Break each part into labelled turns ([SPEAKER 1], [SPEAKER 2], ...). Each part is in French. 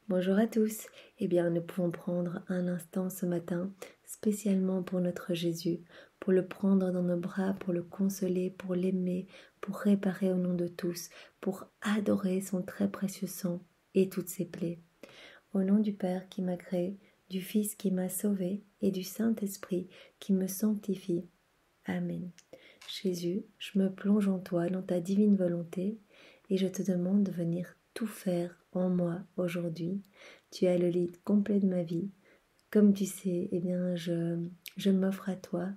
[SPEAKER 1] Bonjour à tous. Eh bien, nous pouvons prendre un instant ce matin, spécialement pour notre Jésus, pour le prendre dans nos bras, pour le consoler, pour l'aimer, pour réparer au nom de tous, pour adorer son très précieux sang et toutes ses plaies. Au nom du Père qui m'a créé, du Fils qui m'a sauvé et du Saint-Esprit qui me sanctifie. Amen. Jésus, je me plonge en toi, dans ta divine volonté, et je te demande de venir tout faire en moi aujourd'hui. Tu as le lead complet de ma vie. Comme tu sais, eh bien, je m'offre à toi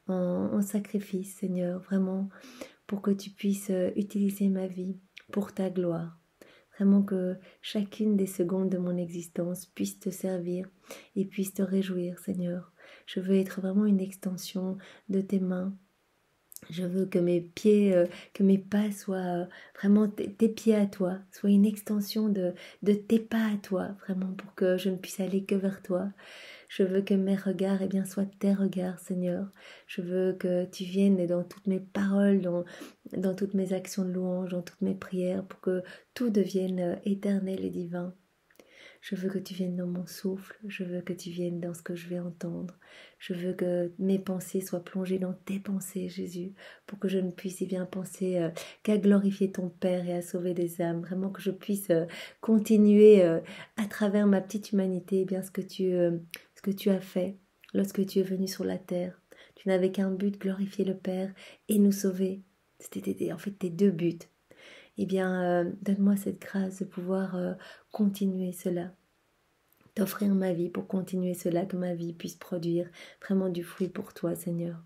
[SPEAKER 1] en sacrifice, Seigneur, vraiment, pour que tu puisses utiliser ma vie pour ta gloire. Vraiment que chacune des secondes de mon existence puisse te servir et puisse te réjouir, Seigneur. Je veux être vraiment une extension de tes mains. Je veux que mes pieds, que mes pas soient vraiment tes pieds à toi, soient une extension de tes pas à toi, vraiment pour que je ne puisse aller que vers toi. Je veux que mes regards, eh bien, soient tes regards, Seigneur. Je veux que tu viennes dans toutes mes paroles, dans toutes mes actions de louange, dans toutes mes prières, pour que tout devienne éternel et divin. Je veux que tu viennes dans mon souffle, je veux que tu viennes dans ce que je vais entendre. Je veux que mes pensées soient plongées dans tes pensées, Jésus, pour que je ne puisse bien penser qu'à glorifier ton Père et à sauver des âmes. Vraiment que je puisse continuer à travers ma petite humanité bien ce que tu as fait lorsque tu es venu sur la terre. Tu n'avais qu'un but, glorifier le Père et nous sauver. C'était en fait tes deux buts. Eh bien, donne-moi cette grâce de pouvoir continuer cela, t'offrir ma vie pour continuer cela, que ma vie puisse produire vraiment du fruit pour toi, Seigneur.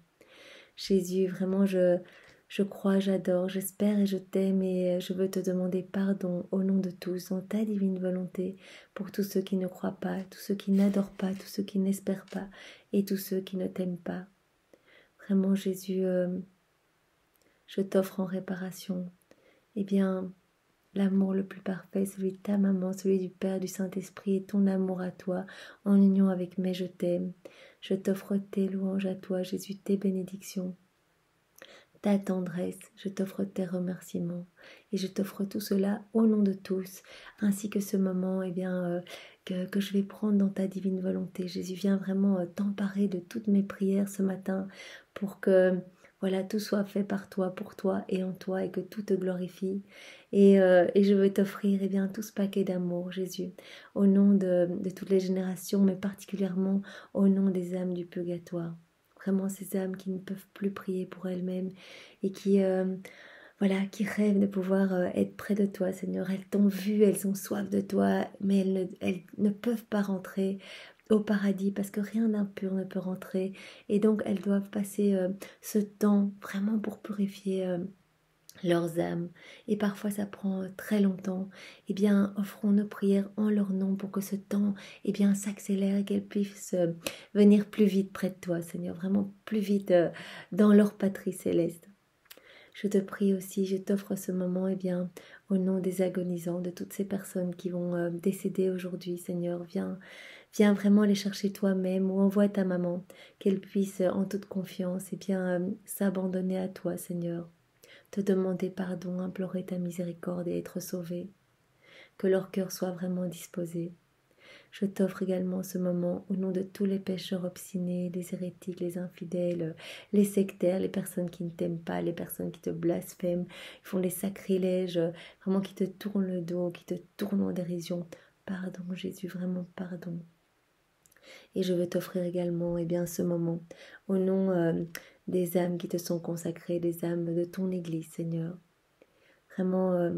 [SPEAKER 1] Jésus, vraiment, je crois, j'adore, j'espère et je t'aime et je veux te demander pardon au nom de tous, en ta divine volonté, pour tous ceux qui ne croient pas, tous ceux qui n'adorent pas, tous ceux qui n'espèrent pas et tous ceux qui ne t'aiment pas. Vraiment, Jésus, je t'offre en réparation. Eh bien, l'amour le plus parfait, celui de ta maman, celui du Père, du Saint-Esprit et ton amour à toi, en union avec mes je t'aime. Je t'offre tes louanges à toi, Jésus, tes bénédictions, ta tendresse, je t'offre tes remerciements et je t'offre tout cela au nom de tous, ainsi que ce moment eh bien, que je vais prendre dans ta divine volonté. Jésus, viens vraiment t'emparer de toutes mes prières ce matin pour que voilà, tout soit fait par toi, pour toi et en toi, et que tout te glorifie. Et je veux t'offrir eh bien, tout ce paquet d'amour, Jésus, au nom de toutes les générations, mais particulièrement au nom des âmes du purgatoire. Vraiment ces âmes qui ne peuvent plus prier pour elles-mêmes et voilà, qui rêvent de pouvoir être près de toi, Seigneur. Elles t'ont vu, elles ont soif de toi, mais elles ne peuvent pas rentrer au paradis parce que rien d'impur ne peut rentrer. Et donc, elles doivent passer ce temps vraiment pour purifier leurs âmes. Et parfois, ça prend très longtemps. Eh bien, offrons nos prières en leur nom pour que ce temps, eh bien, s'accélère et qu'elles puissent venir plus vite près de toi, Seigneur. Vraiment plus vite dans leur patrie céleste. Je te prie aussi, je t'offre ce moment, eh bien, au nom des agonisants, de toutes ces personnes qui vont décéder aujourd'hui, Seigneur, viens vraiment les chercher toi-même ou envoie ta maman, qu'elle puisse en toute confiance, eh bien, s'abandonner à toi, Seigneur, te demander pardon, implorer ta miséricorde et être sauvée, que leur cœur soit vraiment disposé. Je t'offre également ce moment au nom de tous les pécheurs obstinés, les hérétiques, les infidèles, les sectaires, les personnes qui ne t'aiment pas, les personnes qui te blasphèment, qui font les sacrilèges, vraiment qui te tournent le dos, qui te tournent en dérision. Pardon Jésus, vraiment pardon. Et je veux t'offrir également eh bien, ce moment au nom des âmes qui te sont consacrées, des âmes de ton Église, Seigneur. Vraiment,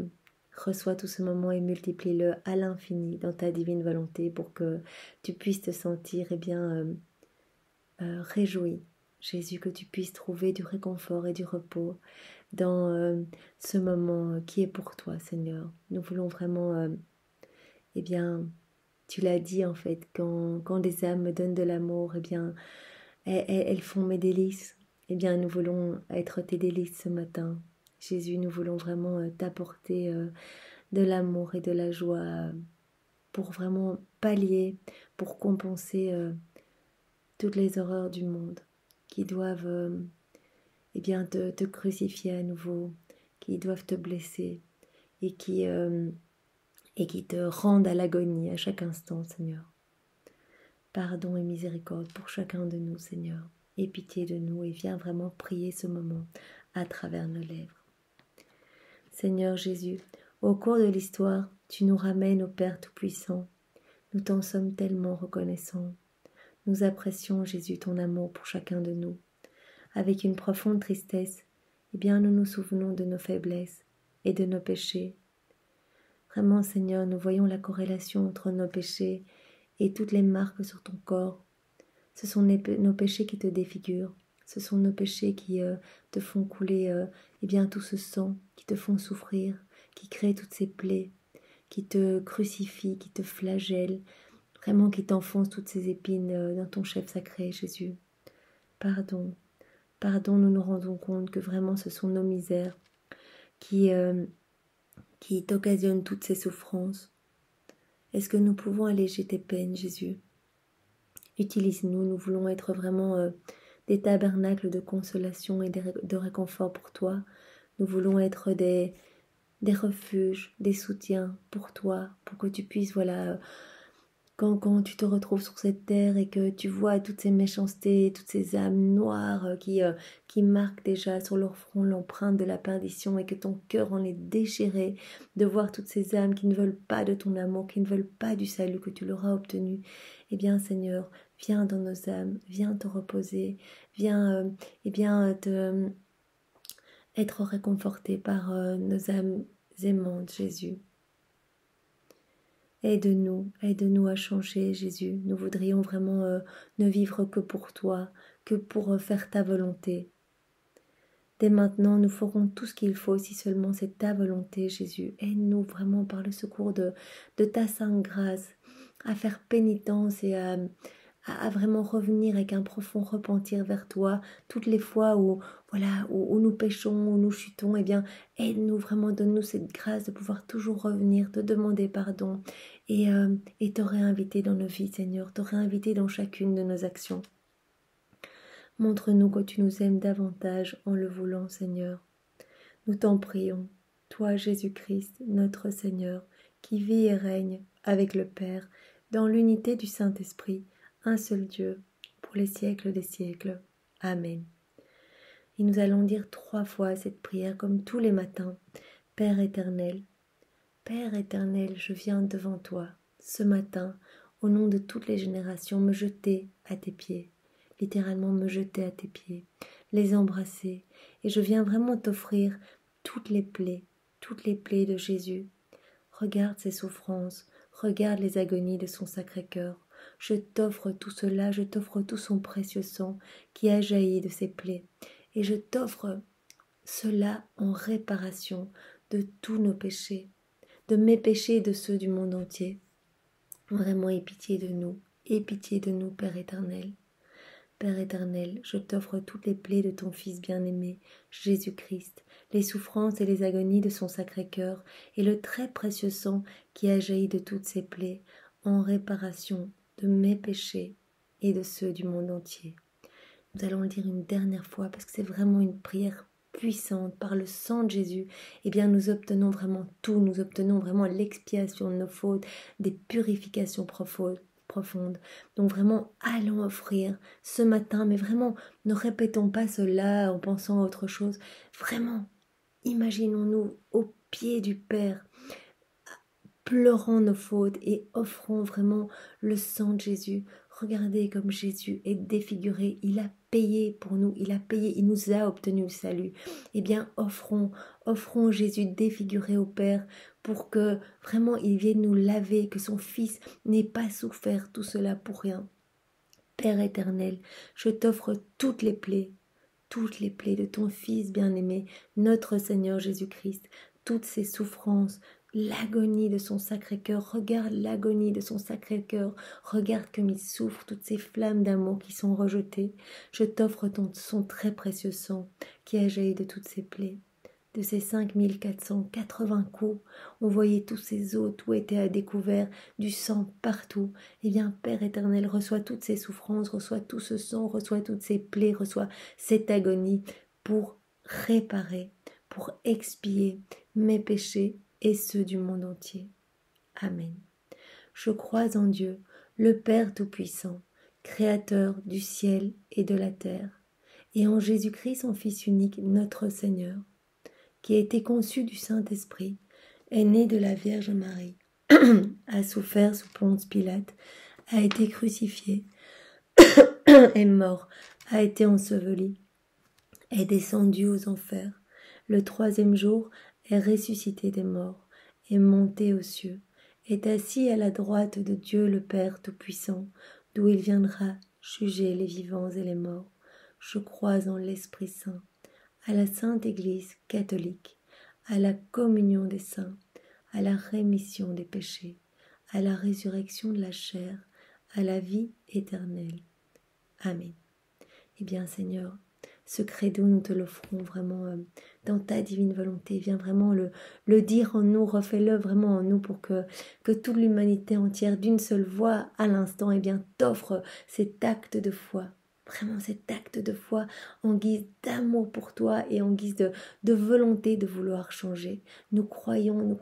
[SPEAKER 1] reçois tout ce moment et multiplie-le à l'infini dans ta divine volonté pour que tu puisses te sentir eh bien, réjoui. Jésus, que tu puisses trouver du réconfort et du repos dans ce moment qui est pour toi, Seigneur. Nous voulons vraiment, eh bien, tu l'as dit en fait, quand des âmes me donnent de l'amour, eh bien, elles font mes délices. Eh bien, nous voulons être tes délices ce matin. Jésus, nous voulons vraiment t'apporter de l'amour et de la joie pour vraiment pallier, pour compenser toutes les horreurs du monde qui doivent eh bien, te crucifier à nouveau, qui doivent te blesser et qui et qui te rendent à l'agonie à chaque instant, Seigneur. Pardon et miséricorde pour chacun de nous, Seigneur. Aie pitié de nous et viens vraiment prier ce moment à travers nos lèvres. Seigneur Jésus, au cours de l'histoire, tu nous ramènes au Père Tout-Puissant. Nous t'en sommes tellement reconnaissants. Nous apprécions, Jésus, ton amour pour chacun de nous. Avec une profonde tristesse, eh bien, nous nous souvenons de nos faiblesses et de nos péchés. Vraiment, Seigneur, nous voyons la corrélation entre nos péchés et toutes les marques sur ton corps. Ce sont nos péchés qui te défigurent. Ce sont nos péchés qui te font couler eh bien, tout ce sang, qui te font souffrir, qui créent toutes ces plaies, qui te crucifient, qui te flagellent, vraiment qui t'enfoncent toutes ces épines dans ton chef sacré, Jésus. Pardon, pardon, nous nous rendons compte que vraiment ce sont nos misères qui t'occasionnent toutes ces souffrances. Est-ce que nous pouvons alléger tes peines, Jésus? Utilise-nous, nous voulons être vraiment des tabernacles de consolation et de réconfort pour toi. Nous voulons être des refuges, des soutiens pour toi, pour que tu puisses, voilà, quand tu te retrouves sur cette terre et que tu vois toutes ces méchancetés, toutes ces âmes noires qui marquent déjà sur leur front l'empreinte de la perdition et que ton cœur en est déchiré de voir toutes ces âmes qui ne veulent pas de ton amour, qui ne veulent pas du salut que tu leur as obtenu, eh bien Seigneur, viens dans nos âmes, viens te reposer, viens être réconforté par nos âmes aimantes, Jésus. Aide-nous à changer, Jésus. Nous voudrions vraiment ne vivre que pour toi, que pour faire ta volonté. Dès maintenant, nous ferons tout ce qu'il faut si seulement c'est ta volonté, Jésus. Aide-nous vraiment par le secours de ta sainte grâce à faire pénitence et à vraiment revenir avec un profond repentir vers toi toutes les fois où nous péchons, où nous chutons. Eh bien, aide-nous vraiment, donne-nous cette grâce de pouvoir toujours revenir, te demander pardon et te réinviter dans nos vies, Seigneur, te réinviter dans chacune de nos actions. Montre-nous que tu nous aimes davantage en le voulant, Seigneur. Nous t'en prions, toi, Jésus-Christ, notre Seigneur, qui vit et règne avec le Père, dans l'unité du Saint-Esprit, un seul Dieu, pour les siècles des siècles. Amen. Et nous allons dire 3 fois cette prière comme tous les matins. Père éternel, je viens devant toi, ce matin, au nom de toutes les générations, me jeter à tes pieds, littéralement me jeter à tes pieds, les embrasser, et je viens vraiment t'offrir toutes les plaies de Jésus. Regarde ses souffrances, regarde les agonies de son Sacré-Cœur. Je t'offre tout cela, je t'offre tout son précieux sang qui a jailli de ses plaies, et je t'offre cela en réparation de tous nos péchés, de mes péchés et de ceux du monde entier. Vraiment, aie pitié de nous, Père éternel. Père éternel, je t'offre toutes les plaies de ton Fils bien-aimé, Jésus-Christ, les souffrances et les agonies de son Sacré-Cœur, et le très précieux sang qui a jailli de toutes ces plaies, en réparation de mes péchés et de ceux du monde entier. Nous allons le dire une dernière fois, parce que c'est vraiment une prière puissante. Par le sang de Jésus, eh bien nous obtenons vraiment tout, nous obtenons vraiment l'expiation de nos fautes, des purifications profondes. Donc vraiment, allons offrir ce matin, mais vraiment, ne répétons pas cela en pensant à autre chose. Vraiment, imaginons-nous au pied du Père, pleurant nos fautes et offrons vraiment le sang de Jésus. Regardez comme Jésus est défiguré, il a payé pour nous, il nous a obtenu le salut. Eh bien, offrons Jésus défiguré au Père pour que vraiment il vienne nous laver, que son Fils n'ait pas souffert tout cela pour rien. Père éternel, je t'offre toutes les plaies de ton Fils bien-aimé, notre Seigneur Jésus-Christ, toutes ses souffrances, l'agonie de son Sacré-Cœur. Regarde l'agonie de son Sacré-Cœur, regarde comme il souffre, toutes ces flammes d'amour qui sont rejetées. Je t'offre son très précieux sang qui a jailli de toutes ses plaies. De ces 5480 coups, on voyait tous ces os, tout était à découvert, du sang partout. Eh bien, Père éternel, reçois toutes ces souffrances, reçois tout ce sang, reçois toutes ces plaies, reçois cette agonie pour réparer, pour expier mes péchés et ceux du monde entier. Amen. Je crois en Dieu, le Père Tout-Puissant, Créateur du ciel et de la terre, et en Jésus-Christ, son Fils unique, notre Seigneur, qui a été conçu du Saint-Esprit, est né de la Vierge Marie, a souffert sous Ponce Pilate, a été crucifié, est mort, a été enseveli, est descendu aux enfers. Le troisième jour est ressuscité des morts, est monté aux cieux, est assis à la droite de Dieu le Père Tout-Puissant, d'où il viendra juger les vivants et les morts. Je crois en l'Esprit Saint, à la Sainte Église catholique, à la communion des saints, à la rémission des péchés, à la résurrection de la chair, à la vie éternelle. Amen. Eh bien, Seigneur, ce credo, nous te l'offrons vraiment dans ta divine volonté. Viens vraiment le dire en nous, refais-le vraiment en nous pour que toute l'humanité entière, d'une seule voix à l'instant, eh bien, t'offre cet acte de foi. Vraiment cet acte de foi en guise d'amour pour toi et en guise de volonté de vouloir changer. Nous croyons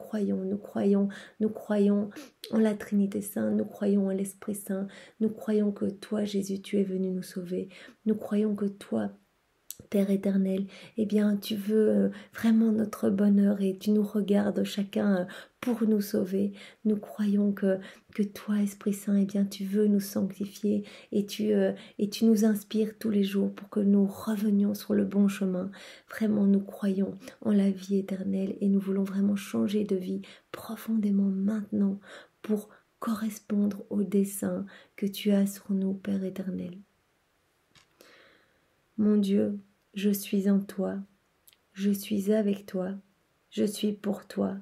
[SPEAKER 1] en la Trinité Sainte, nous croyons en l'Esprit Saint, nous croyons que toi, Jésus, tu es venu nous sauver. Nous croyons que toi, Père éternel, eh bien, tu veux vraiment notre bonheur et tu nous regardes chacun pour nous sauver. Nous croyons que toi, Esprit Saint, eh bien, tu veux nous sanctifier et tu nous inspires tous les jours pour que nous revenions sur le bon chemin. Vraiment, nous croyons en la vie éternelle et nous voulons vraiment changer de vie profondément maintenant pour correspondre au dessein que tu as sur nous, Père éternel. Mon Dieu, je suis en toi, je suis avec toi, je suis pour toi.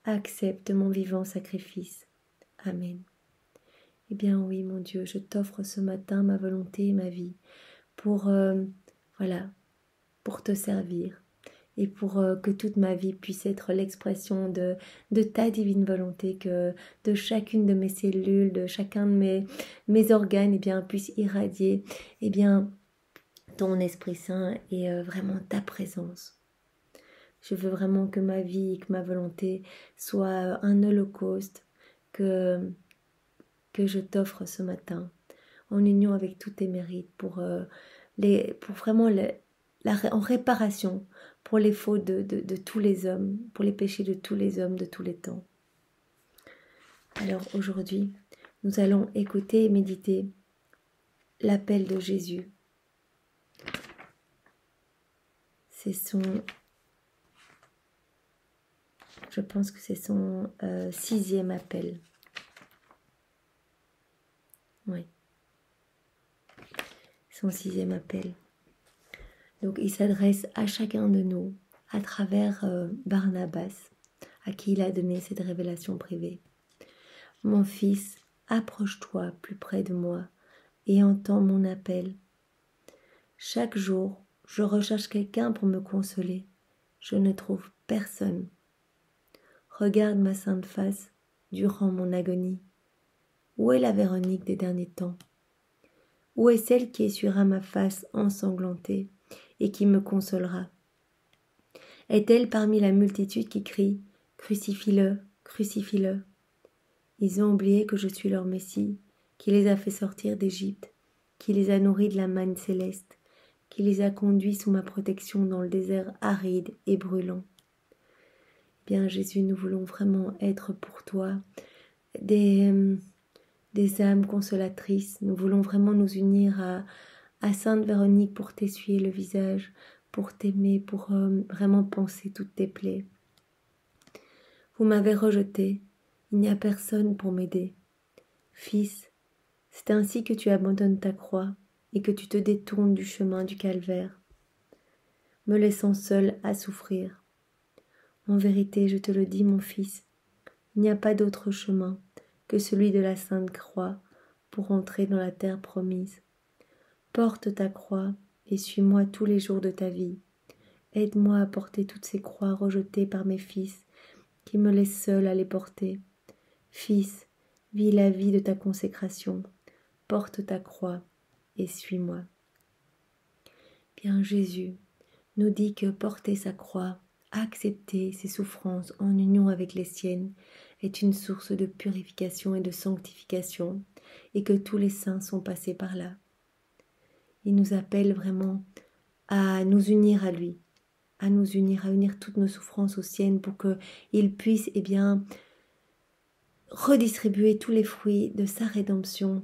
[SPEAKER 1] Accepte mon vivant sacrifice. Amen. Eh bien oui, mon Dieu, je t'offre ce matin ma volonté et ma vie pour, pour te servir et pour que toute ma vie puisse être l'expression de ta divine volonté, que de chacune de mes cellules, de chacun de mes organes, eh bien, puisse irradier, eh bien, ton Esprit Saint et vraiment ta présence. Je veux vraiment que ma vie, que ma volonté soit un holocauste que je t'offre ce matin, en union avec tous tes mérites, pour vraiment en réparation pour les fautes de tous les hommes, pour les péchés de tous les hommes de tous les temps. Alors aujourd'hui, nous allons écouter et méditer l'appel de Jésus. Je pense que c'est son 6e appel. Oui. Son 6e appel. Donc il s'adresse à chacun de nous à travers Barnabas, à qui il a donné cette révélation privée. Mon fils, approche-toi plus près de moi et entends mon appel. Chaque jour, je recherche quelqu'un pour me consoler. Je ne trouve personne. Regarde ma sainte face durant mon agonie. Où est la Véronique des derniers temps? Où est celle qui essuiera ma face ensanglantée et qui me consolera? Est-elle parmi la multitude qui crie « Crucifie-le, crucifie-le » Ils ont oublié que je suis leur Messie, qui les a fait sortir d'Égypte, qui les a nourris de la manne céleste, qui les a conduits sous ma protection dans le désert aride et brûlant. Bien Jésus, nous voulons vraiment être pour toi des âmes consolatrices. Nous voulons vraiment nous unir à Sainte Véronique pour t'essuyer le visage, pour t'aimer, pour vraiment penser toutes tes plaies. Vous m'avez rejeté, il n'y a personne pour m'aider. Fils, c'est ainsi que tu abandonnes ta croix et que tu te détournes du chemin du calvaire, me laissant seul à souffrir. En vérité, je te le dis, mon fils, il n'y a pas d'autre chemin que celui de la Sainte Croix pour entrer dans la terre promise. Porte ta croix et suis-moi tous les jours de ta vie. Aide-moi à porter toutes ces croix rejetées par mes fils, qui me laissent seul à les porter. Fils, vis la vie de ta consécration. Porte ta croix et suis-moi. Bien Jésus nous dit que porter sa croix, accepter ses souffrances en union avec les siennes, est une source de purification et de sanctification, et que tous les saints sont passés par là. Il nous appelle vraiment à nous unir à lui, à nous unir, à unir toutes nos souffrances aux siennes pour qu'il puisse redistribuer tous les fruits de sa rédemption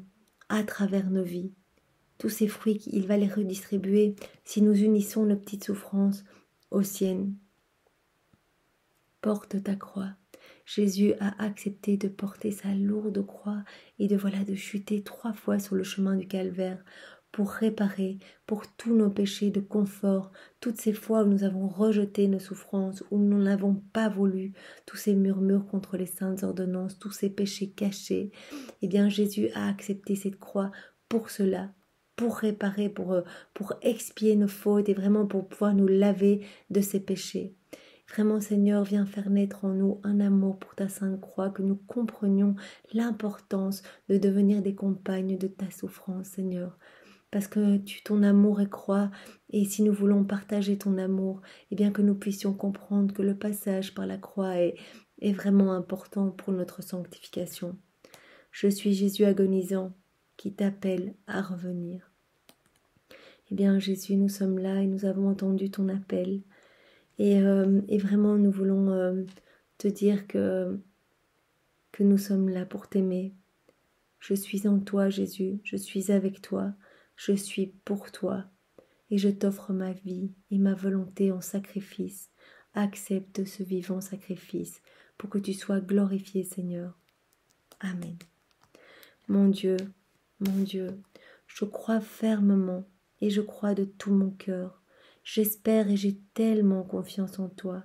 [SPEAKER 1] à travers nos vies. Tous ces fruits, il va les redistribuer si nous unissons nos petites souffrances aux siennes. Porte ta croix. Jésus a accepté de porter sa lourde croix et de chuter 3 fois sur le chemin du calvaire pour réparer pour tous nos péchés de confort, toutes ces fois où nous avons rejeté nos souffrances, où nous n'avons pas voulu, tous ces murmures contre les saintes ordonnances, tous ces péchés cachés. Eh bien, Jésus a accepté cette croix pour cela, pour réparer, pour expier nos fautes et vraiment pour pouvoir nous laver de ces péchés. Vraiment, Seigneur, viens faire naître en nous un amour pour ta sainte croix, que nous comprenions l'importance de devenir des compagnes de ta souffrance, Seigneur. Parce que ton amour est croix, et si nous voulons partager ton amour, eh bien que nous puissions comprendre que le passage par la croix est vraiment important pour notre sanctification. Je suis Jésus agonisant qui t'appelle à revenir. Eh bien, Jésus, nous sommes là et nous avons entendu ton appel. Et vraiment, nous voulons te dire que nous sommes là pour t'aimer. Je suis en toi, Jésus, je suis avec toi, je suis pour toi. Et je t'offre ma vie et ma volonté en sacrifice. Accepte ce vivant sacrifice pour que tu sois glorifié, Seigneur. Amen. Mon Dieu, je crois fermement et je crois de tout mon cœur. J'espère et j'ai tellement confiance en toi.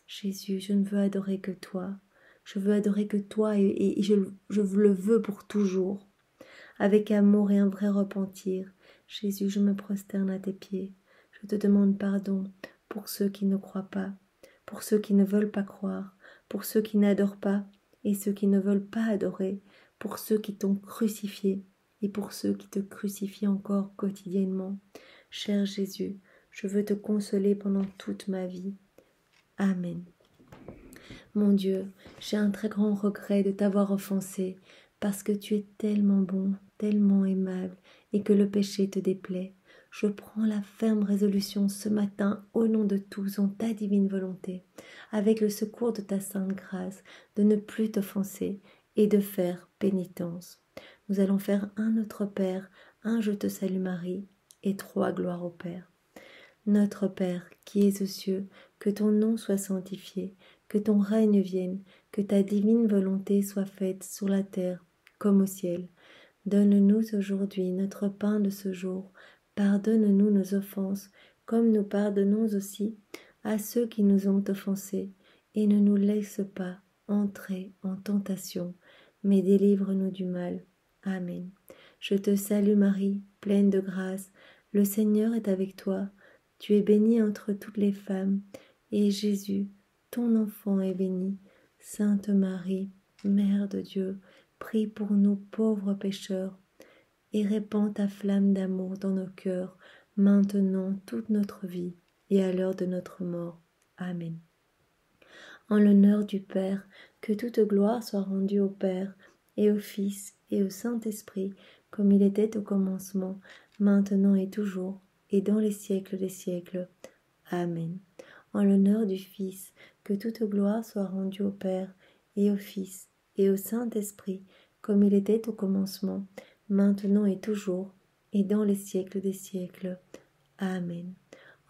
[SPEAKER 1] Jésus, je ne veux adorer que toi. Je veux adorer que toi et je le veux pour toujours. Avec amour et un vrai repentir. Jésus, je me prosterne à tes pieds. Je te demande pardon pour ceux qui ne croient pas, pour ceux qui ne veulent pas croire, pour ceux qui n'adorent pas et ceux qui ne veulent pas adorer, pour ceux qui t'ont crucifié et pour ceux qui te crucifient encore quotidiennement. Cher Jésus, je veux te consoler pendant toute ma vie. Amen. Mon Dieu, j'ai un très grand regret de t'avoir offensé, parce que tu es tellement bon, tellement aimable, et que le péché te déplaît. Je prends la ferme résolution ce matin, au nom de tous, en ta divine volonté, avec le secours de ta sainte grâce, de ne plus t'offenser et de faire pénitence. Nous allons faire un Notre Père, un Je te salue Marie, et 3 gloires au Père. Notre Père, qui es aux cieux, que ton nom soit sanctifié, que ton règne vienne, que ta divine volonté soit faite sur la terre comme au ciel. Donne-nous aujourd'hui notre pain de ce jour. Pardonne-nous nos offenses, comme nous pardonnons aussi à ceux qui nous ont offensés. Et ne nous laisse pas entrer en tentation, mais délivre-nous du mal. Amen. Je te salue Marie, pleine de grâce. Le Seigneur est avec toi. Tu es bénie entre toutes les femmes, et Jésus, ton enfant, est béni. Sainte Marie, Mère de Dieu, prie pour nous pauvres pécheurs, et répands ta flamme d'amour dans nos cœurs, maintenant toute notre vie, et à l'heure de notre mort. Amen. En l'honneur du Père, que toute gloire soit rendue au Père, et au Fils, et au Saint-Esprit, comme il était au commencement, maintenant et toujours, et dans les siècles des siècles. Amen. En l'honneur du Fils, que toute gloire soit rendue au Père, et au Fils, et au Saint-Esprit, comme il était au commencement, maintenant et toujours, et dans les siècles des siècles. Amen.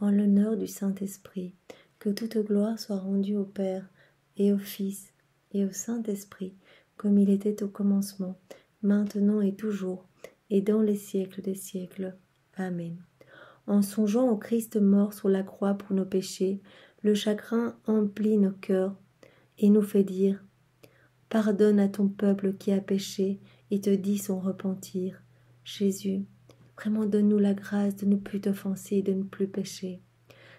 [SPEAKER 1] En l'honneur du Saint-Esprit, que toute gloire soit rendue au Père, et au Fils, et au Saint-Esprit, comme il était au commencement, maintenant et toujours, et dans les siècles des siècles. Amen. En songeant au Christ mort sur la croix pour nos péchés, le chagrin emplit nos cœurs et nous fait dire « Pardonne à ton peuple qui a péché et te dit son repentir. » Jésus, vraiment donne-nous la grâce de ne plus t'offenser et de ne plus pécher.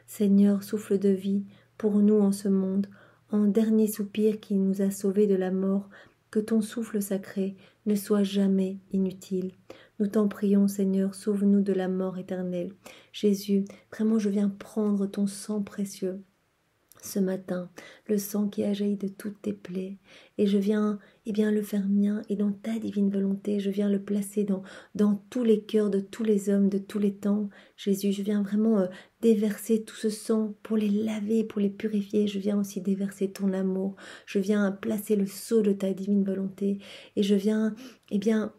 [SPEAKER 1] Seigneur, souffle de vie pour nous en ce monde, en dernier soupir qui nous a sauvés de la mort, que ton souffle sacré ne soit jamais inutile. Nous t'en prions, Seigneur, sauve-nous de la mort éternelle. Jésus, vraiment je viens prendre ton sang précieux ce matin, le sang qui a jailli de toutes tes plaies, et je viens le faire mien, et dans ta divine volonté, je viens le placer dans tous les cœurs de tous les hommes de tous les temps. Jésus, je viens vraiment déverser tout ce sang pour les laver, pour les purifier. Je viens aussi déverser ton amour. Je viens placer le sceau de ta divine volonté, et je viens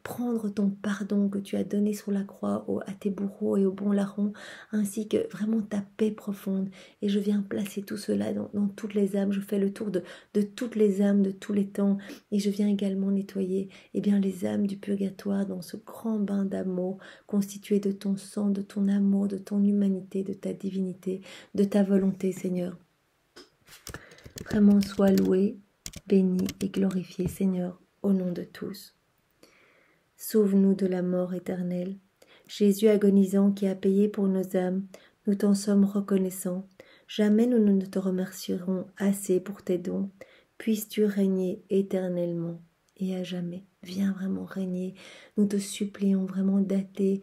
[SPEAKER 1] prendre ton pardon que tu as donné sur la croix à tes bourreaux et aux bons larrons, ainsi que vraiment ta paix profonde. Et je viens placer tout cela dans toutes les âmes. Je fais le tour de toutes les âmes de tous les temps, et je viens également nettoyer les âmes du purgatoire dans ce grand bain d'amour constitué de ton sang, de ton amour, de ton humanité, de ta divinité, de ta volonté, Seigneur. Vraiment, sois loué, béni et glorifié, Seigneur, au nom de tous. Sauve-nous de la mort éternelle. Jésus agonisant qui a payé pour nos âmes, nous t'en sommes reconnaissants. Jamais nous ne te remercierons assez pour tes dons. Puisses-tu régner éternellement et à jamais. Viens vraiment régner. Nous te supplions vraiment dater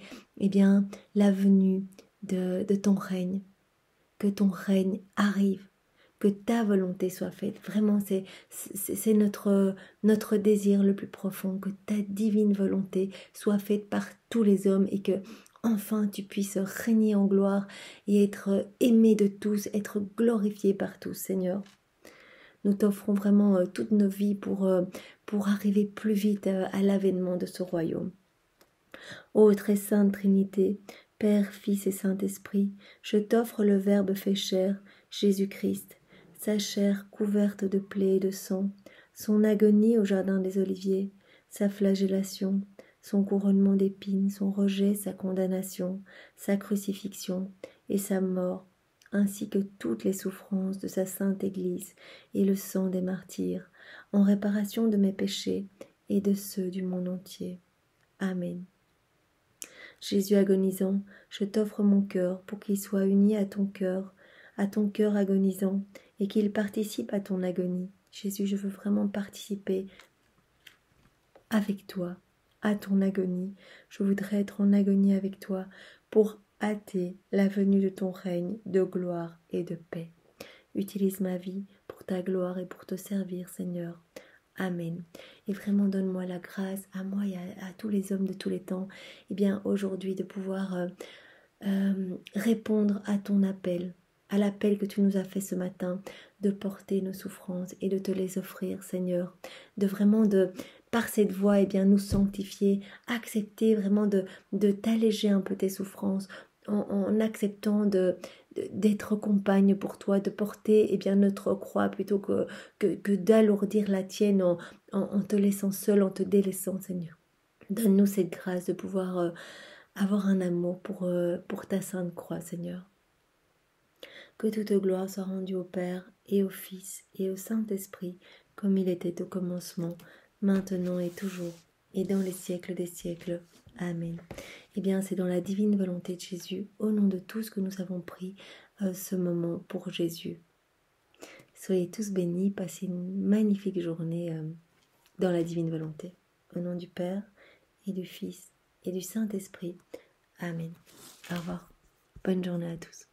[SPEAKER 1] la venue de ton règne. Que ton règne arrive. Que ta volonté soit faite. Vraiment, c'est notre désir le plus profond. Que ta divine volonté soit faite par tous les hommes, et que enfin tu puisses régner en gloire et être aimé de tous, être glorifié par tous, Seigneur. Nous t'offrons vraiment toutes nos vies pour arriver plus vite à l'avènement de ce royaume. Ô très sainte Trinité, Père, Fils et Saint-Esprit, je t'offre le Verbe fait chair, Jésus-Christ, sa chair couverte de plaies et de sang, son agonie au jardin des Oliviers, sa flagellation, son couronnement d'épines, son rejet, sa condamnation, sa crucifixion et sa mort, ainsi que toutes les souffrances de sa sainte Église et le sang des martyrs, en réparation de mes péchés et de ceux du monde entier. Amen. Jésus agonisant, je t'offre mon cœur pour qu'il soit uni à ton cœur agonisant, et qu'il participe à ton agonie. Jésus, je veux vraiment participer avec toi à ton agonie. Je voudrais être en agonie avec toi pour hâter la venue de ton règne de gloire et de paix. Utilise ma vie pour ta gloire et pour te servir, Seigneur. Amen. Et vraiment donne-moi la grâce, à moi et à tous les hommes de tous les temps, aujourd'hui de pouvoir répondre à ton appel, à l'appel que tu nous as fait ce matin, de porter nos souffrances et de te les offrir, Seigneur, par cette voie, nous sanctifier, accepter vraiment de t'alléger un peu tes souffrances, en acceptant d'être compagne pour toi, de porter notre croix plutôt que d'alourdir la tienne en te laissant seul, en te délaissant, Seigneur. Donne-nous cette grâce de pouvoir avoir un amour pour ta sainte croix, Seigneur. Que toute gloire soit rendue au Père et au Fils et au Saint-Esprit, comme il était au commencement, maintenant et toujours, et dans les siècles des siècles. Amen. C'est dans la divine volonté de Jésus, au nom de tous, que nous avons pris ce moment pour Jésus. Soyez tous bénis, passez une magnifique journée dans la divine volonté. Au nom du Père et du Fils et du Saint-Esprit. Amen. Au revoir. Bonne journée à tous.